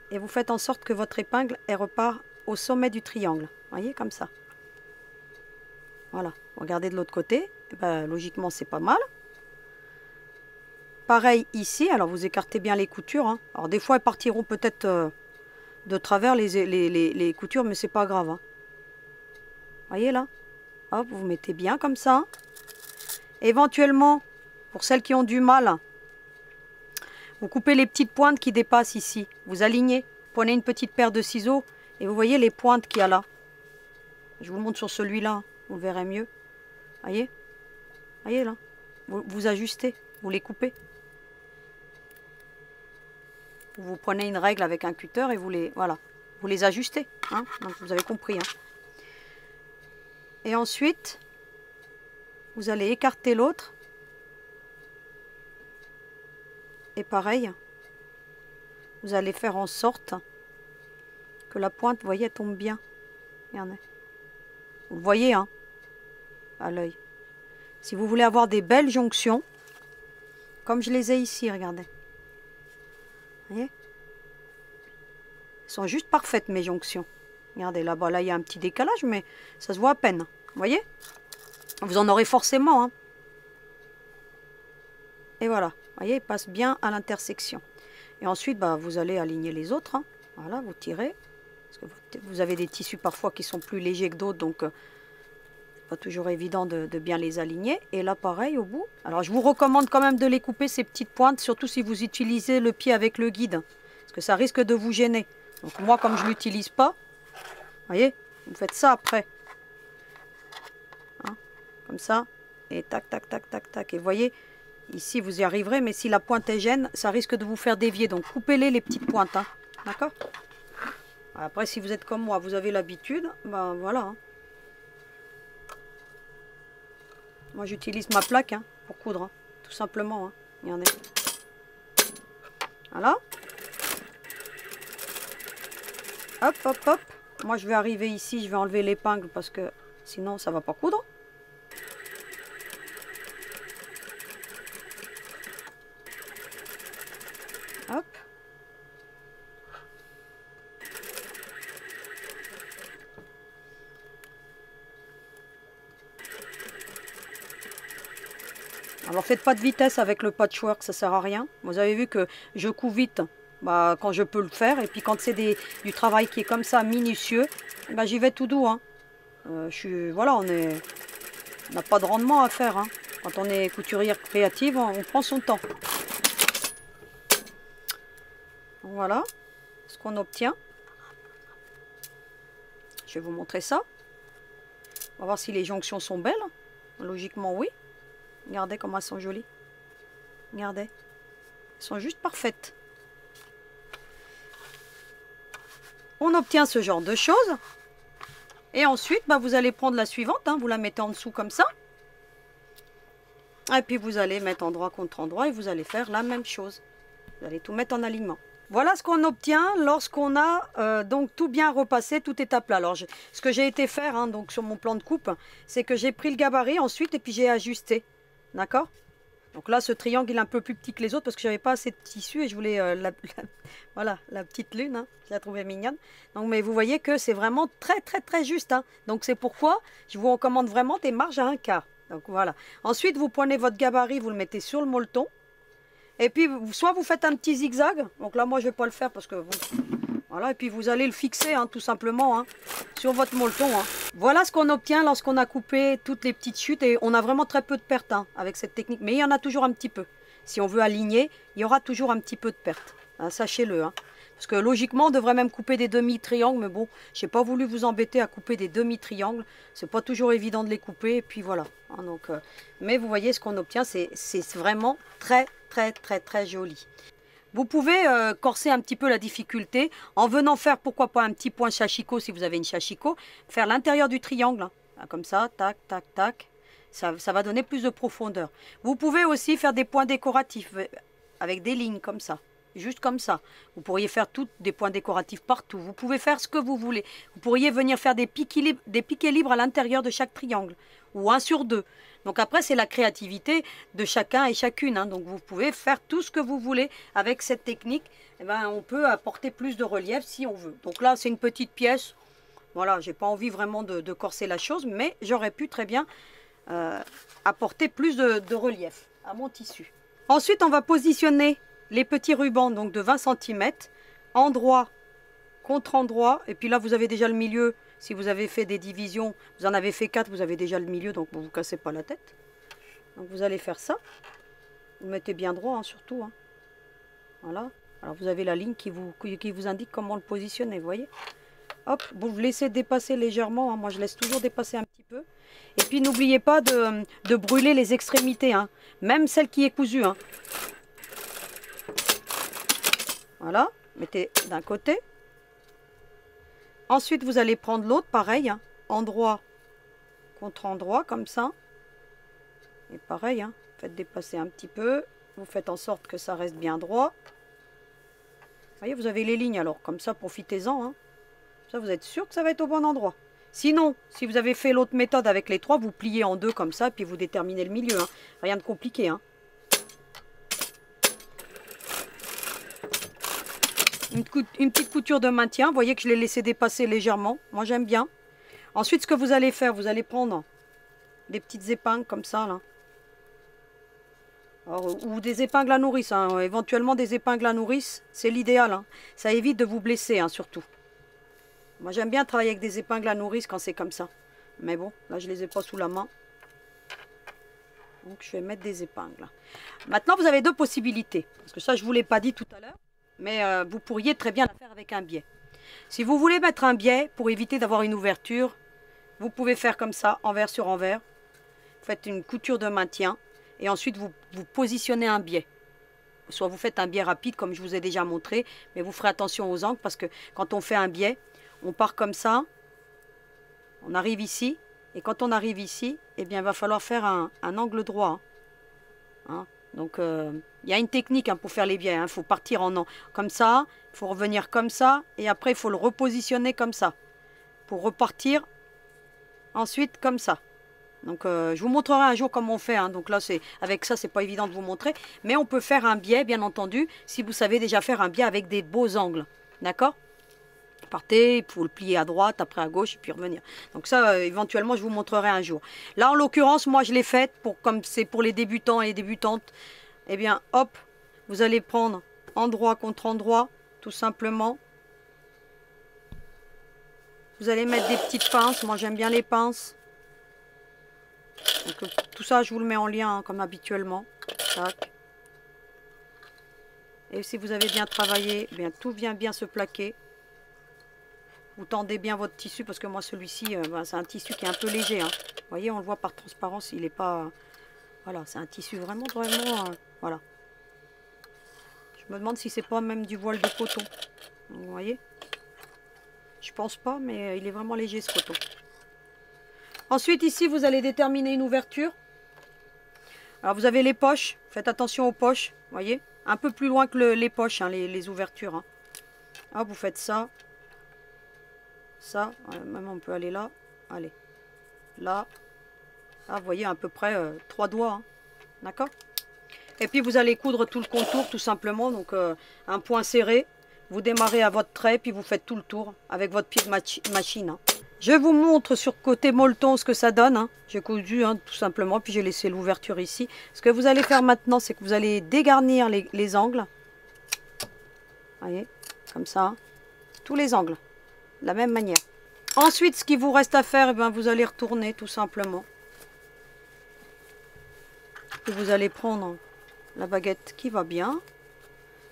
Et vous faites en sorte que votre épingle, elle repart au sommet du triangle. Voyez, comme ça. Voilà. Regardez de l'autre côté. Ben, logiquement, c'est pas mal. Pareil ici, alors vous écartez bien les coutures. Hein. Alors des fois, elles partiront peut-être de travers les coutures, mais c'est pas grave. Hein. Voyez là? Hop, vous mettez bien comme ça. Éventuellement, pour celles qui ont du mal, vous coupez les petites pointes qui dépassent ici. Vous alignez, prenez une petite paire de ciseaux et vous voyez les pointes qu'il y a là. Je vous montre sur celui-là. vous le verrez mieux. Voyez? Voyez là? Vous ajustez, vous les coupez. Vous prenez une règle avec un cutter et vous les, voilà, vous les ajustez. Hein? Donc vous avez compris. Hein? Et ensuite, vous allez écarter l'autre. Et pareil, vous allez faire en sorte que la pointe, vous voyez, elle tombe bien. Regardez. Vous le voyez, hein, à l'œil. Si vous voulez avoir des belles jonctions, comme je les ai ici, regardez. Vous voyez? Elles sont juste parfaites, mes jonctions. Regardez, là-bas, là, il y a un petit décalage, mais ça se voit à peine. Vous voyez? Vous en aurez forcément, hein. Et voilà. Vous voyez, il passe bien à l'intersection. Et ensuite, bah, vous allez aligner les autres. Hein. Voilà, vous tirez. Parce que vous avez des tissus parfois qui sont plus légers que d'autres, donc pas toujours évident de bien les aligner. Et là, pareil, au bout. Alors, je vous recommande quand même de les couper, ces petites pointes, surtout si vous utilisez le pied avec le guide. Parce que ça risque de vous gêner. Donc, moi, comme je ne l'utilise pas, vous voyez, vous faites ça après. Hein, comme ça. Et tac, tac, tac, tac, tac. Et vous voyez, ici, vous y arriverez, mais si la pointe est gêne, ça risque de vous faire dévier. Donc, coupez-les, les petites pointes. Hein. D'accord? Après, si vous êtes comme moi, vous avez l'habitude, ben voilà. Hein. Moi, j'utilise ma plaque hein, pour coudre, hein, tout simplement. Hein. Regardez. Voilà. Hop, hop, hop. Moi, je vais arriver ici, je vais enlever l'épingle parce que sinon, ça ne va pas coudre. Hop. Alors faites pas de vitesse avec le patchwork, ça sert à rien. Vous avez vu que je couds vite bah, quand je peux le faire. Et puis quand c'est du travail qui est comme ça, minutieux, bah, j'y vais tout doux. Hein. Voilà, on n'a pas de rendement à faire. Hein. Quand on est couturière créative, on prend son temps. Voilà ce qu'on obtient. Je vais vous montrer ça. On va voir si les jonctions sont belles. Logiquement, oui. Regardez comment elles sont jolies. Regardez. Elles sont juste parfaites. On obtient ce genre de choses. Et ensuite, bah, vous allez prendre la suivante. Hein, vous la mettez en dessous comme ça. Et puis vous allez mettre endroit contre endroit et vous allez faire la même chose. Vous allez tout mettre en alignement. Voilà ce qu'on obtient lorsqu'on a donc tout bien repassé, tout est à plat. Alors, ce que j'ai été faire hein, donc sur mon plan de coupe, c'est que j'ai pris le gabarit ensuite et puis j'ai ajusté. D'accord? Donc là, ce triangle il est un peu plus petit que les autres parce que j'avais pas assez de tissu et je voulais voilà, la petite lune. Hein, je la trouvais mignonne. Donc, mais vous voyez que c'est vraiment très très très juste. Hein. Donc c'est pourquoi je vous recommande vraiment des marges à 1/4. Donc voilà. Ensuite, vous prenez votre gabarit, vous le mettez sur le molleton. Et puis, soit vous faites un petit zigzag. Donc là, moi, je ne vais pas le faire parce que... Voilà, et puis vous allez le fixer, hein, tout simplement, hein, sur votre molleton. Hein. Voilà ce qu'on obtient lorsqu'on a coupé toutes les petites chutes. Et on a vraiment très peu de pertes hein, avec cette technique. Mais il y en a toujours un petit peu. Si on veut aligner, il y aura toujours un petit peu de pertes. Hein, sachez-le. Hein. Parce que logiquement, on devrait même couper des demi-triangles. Mais bon, je n'ai pas voulu vous embêter à couper des demi-triangles. C'est pas toujours évident de les couper. Et puis voilà. Hein, donc, mais vous voyez, ce qu'on obtient, c'est vraiment très, très, très, très joli. Vous pouvez corser un petit peu la difficulté en venant faire, pourquoi pas, un petit point chachicot si vous avez une chachicot. Faire l'intérieur du triangle. Hein, comme ça, tac, tac, tac. Ça va donner plus de profondeur. Vous pouvez aussi faire des points décoratifs avec des lignes comme ça. Juste comme ça. Vous pourriez faire des points décoratifs partout. Vous pouvez faire ce que vous voulez. Vous pourriez venir faire des piquets libres à l'intérieur de chaque triangle. Ou 1 sur 2. Donc après, c'est la créativité de chacun et chacune. Hein. Donc vous pouvez faire tout ce que vous voulez avec cette technique. Eh ben, on peut apporter plus de relief si on veut. Donc là, c'est une petite pièce. Voilà, j'ai pas envie vraiment de corser la chose. Mais j'aurais pu très bien apporter plus de relief à mon tissu. Ensuite, on va positionner les petits rubans donc de 20 cm, endroit contre endroit, et puis là vous avez déjà le milieu, si vous avez fait des divisions, vous en avez fait 4, vous avez déjà le milieu, donc vous ne vous cassez pas la tête. Donc vous allez faire ça, vous mettez bien droit hein, surtout, hein. Voilà, alors vous avez la ligne qui vous indique comment le positionner, vous voyez. Hop, vous laissez dépasser légèrement, hein. Moi je laisse toujours dépasser un petit peu, Et puis n'oubliez pas de brûler les extrémités, hein, même celle qui est cousue. Hein. Voilà, mettez d'un côté. Ensuite, vous allez prendre l'autre, pareil, hein, endroit contre endroit, comme ça. Et pareil, hein, faites dépasser un petit peu. Vous faites en sorte que ça reste bien droit. Vous voyez, vous avez les lignes, alors comme ça, profitez-en. Hein. Ça, vous êtes sûr que ça va être au bon endroit. Sinon, si vous avez fait l'autre méthode avec les 3, vous pliez en 2 comme ça, puis vous déterminez le milieu. Hein. Rien de compliqué. Hein. Une petite couture de maintien. Vous voyez que je l'ai laissé dépasser légèrement. Moi, j'aime bien. Ensuite, ce que vous allez faire, vous allez prendre des petites épingles comme ça, là. Alors, ou des épingles à nourrice. Hein. Éventuellement, des épingles à nourrice, c'est l'idéal. Hein. Ça évite de vous blesser, hein, surtout. Moi, j'aime bien travailler avec des épingles à nourrice quand c'est comme ça. Mais bon, là, je ne les ai pas sous la main. Donc, je vais mettre des épingles. Maintenant, vous avez deux possibilités. Parce que ça, je ne vous l'ai pas dit tout à l'heure. Mais vous pourriez très bien la faire avec un biais. Si vous voulez mettre un biais pour éviter d'avoir une ouverture, vous pouvez faire comme ça, envers sur envers. Faites une couture de maintien. Et ensuite, vous positionnez un biais. Soit vous faites un biais rapide, comme je vous ai déjà montré. Mais vous ferez attention aux angles. Parce que quand on fait un biais, on part comme ça, on arrive ici, et quand on arrive ici, eh bien, il va falloir faire un angle droit. Hein. Donc, il y a une technique hein, pour faire les biais. Il faut partir en comme ça, il faut revenir comme ça, et après, il faut le repositionner comme ça, pour repartir ensuite comme ça. Donc, je vous montrerai un jour comment on fait. Hein. Donc là, avec ça, c'est pas évident de vous montrer, mais on peut faire un biais, bien entendu, si vous savez déjà faire un biais avec des beaux angles. D'accord ? Partez, il faut le plier à droite, après à gauche, et puis revenir. Donc ça, éventuellement, je vous montrerai un jour. Là, en l'occurrence, moi, je l'ai faite, comme c'est pour les débutants et les débutantes. Eh bien, hop, vous allez prendre endroit contre endroit, tout simplement. Vous allez mettre des petites pinces. Moi, j'aime bien les pinces. Donc, tout ça, je vous le mets en lien, hein, comme habituellement. Tac. Et si vous avez bien travaillé, eh bien, tout vient bien se plaquer. Vous tendez bien votre tissu parce que moi celui-ci, c'est un tissu qui est un peu léger. Hein. Vous voyez, on le voit par transparence, il n'est pas... Voilà, c'est un tissu vraiment... voilà. Je me demande si c'est pas même du voile de coton. Vous voyez? Je pense pas, mais il est vraiment léger ce coton. Ensuite, ici, vous allez déterminer une ouverture. Alors, vous avez les poches. Faites attention aux poches, vous voyez? Un peu plus loin que les poches, hein, les ouvertures. Hein. Hop, vous faites ça. Ça, même on peut aller là, allez, là, vous voyez à peu près 3 doigts, hein. D'accord? Et puis vous allez coudre tout le contour tout simplement, donc un point serré, vous démarrez à votre trait, puis vous faites tout le tour avec votre pied de machine. Hein. Je vous montre sur côté molleton ce que ça donne, hein. J'ai cousu hein, tout simplement, puis j'ai laissé l'ouverture ici. Ce que vous allez faire maintenant, c'est que vous allez dégarnir les angles, vous voyez, comme ça, hein. Tous les angles. De la même manière. Ensuite, ce qu'il vous reste à faire, eh bien, vous allez retourner tout simplement. Et vous allez prendre la baguette qui va bien.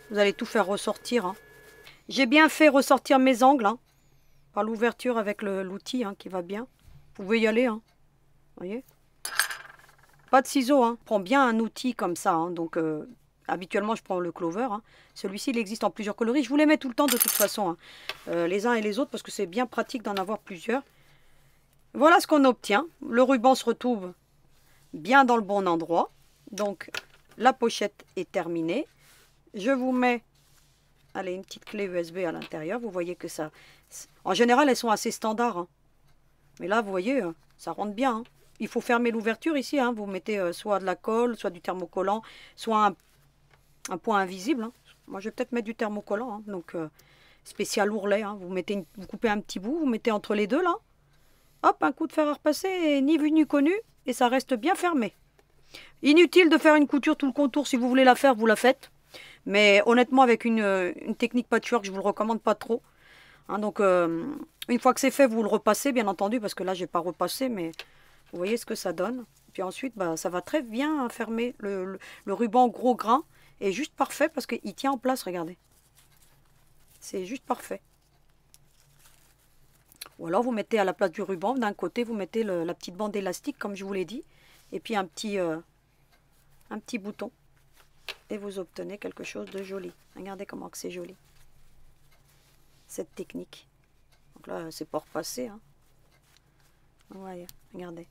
Vous allez tout faire ressortir. Hein. J'ai bien fait ressortir mes angles. Hein, par l'ouverture avec l'outil hein, qui va bien. Vous pouvez y aller. Hein, voyez. Pas de ciseaux. Hein. Prends bien un outil comme ça. Hein, donc... habituellement, je prends le clover. Hein. Celui-ci, il existe en plusieurs coloris. Je vous les mets tout le temps de toute façon. Hein. Les uns et les autres parce que c'est bien pratique d'en avoir plusieurs. Voilà ce qu'on obtient. Le ruban se retrouve bien dans le bon endroit. Donc, la pochette est terminée. Je vous mets allez, une petite clé USB à l'intérieur. Vous voyez que ça... En général, elles sont assez standards. Hein. Mais là, vous voyez, ça rentre bien. Hein. Il faut fermer l'ouverture ici. Hein. Vous mettez soit de la colle, soit du thermocollant, soit un point invisible. Hein. Moi, je vais peut-être mettre du thermocollant. Hein. Donc, spécial ourlet. Hein. Vous coupez un petit bout, vous mettez entre les deux là. Hop, un coup de fer à repasser, et ni vu ni connu. Et ça reste bien fermé. Inutile de faire une couture tout le contour. Si vous voulez la faire, vous la faites. Mais honnêtement, avec une technique patchwork, je ne vous le recommande pas trop. Hein, donc, une fois que c'est fait, vous le repassez, bien entendu. Parce que là, je n'ai pas repassé, mais vous voyez ce que ça donne. Puis ensuite, bah, ça va très bien fermer. Le ruban gros grain est juste parfait parce qu'il tient en place, regardez. C'est juste parfait. Ou alors vous mettez à la place du ruban, d'un côté vous mettez la petite bande élastique comme je vous l'ai dit. Et puis un petit bouton. Et vous obtenez quelque chose de joli. Regardez comment que c'est joli. Cette technique. Donc là c'est pour repasser. Hein. Ouais, regardez.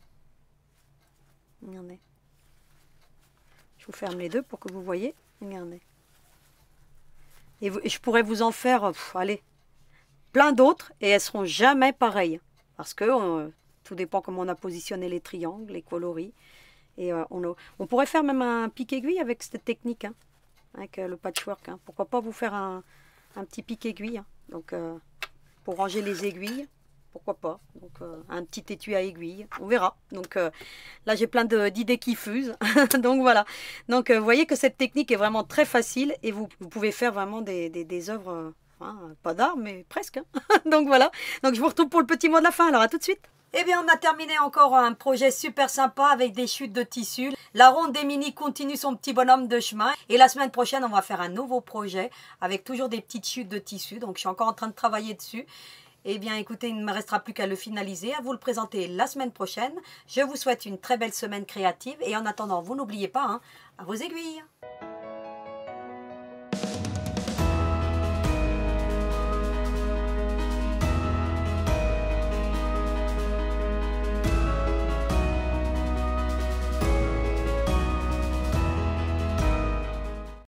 Regardez. Je vous ferme les deux pour que vous voyez. Regardez. Et je pourrais vous en faire, allez, plein d'autres. Et elles seront jamais pareilles. Parce que tout dépend comment on a positionné les triangles, les coloris. Et on pourrait faire même un pic-aiguille avec cette technique. Hein, avec le patchwork. Hein. Pourquoi pas vous faire un petit pic-aiguille. Hein. Donc, pour ranger les aiguilles. Pourquoi pas. Donc, un petit étui à aiguille. On verra. Donc, là, j'ai plein d'idées qui fusent. Donc, voilà. Donc, vous voyez que cette technique est vraiment très facile. Et vous pouvez faire vraiment des œuvres, pas d'art, mais presque. Hein. Donc, voilà. Donc, je vous retrouve pour le petit mot de la fin. Alors, à tout de suite. Eh bien, on a terminé encore un projet super sympa avec des chutes de tissu. La ronde des mini continue son petit bonhomme de chemin. Et la semaine prochaine, on va faire un nouveau projet avec toujours des petites chutes de tissu. Donc, je suis encore en train de travailler dessus. Eh bien, écoutez, il ne me restera plus qu'à le finaliser, à vous le présenter la semaine prochaine. Je vous souhaite une très belle semaine créative. Et en attendant, vous n'oubliez pas, hein, à vos aiguilles.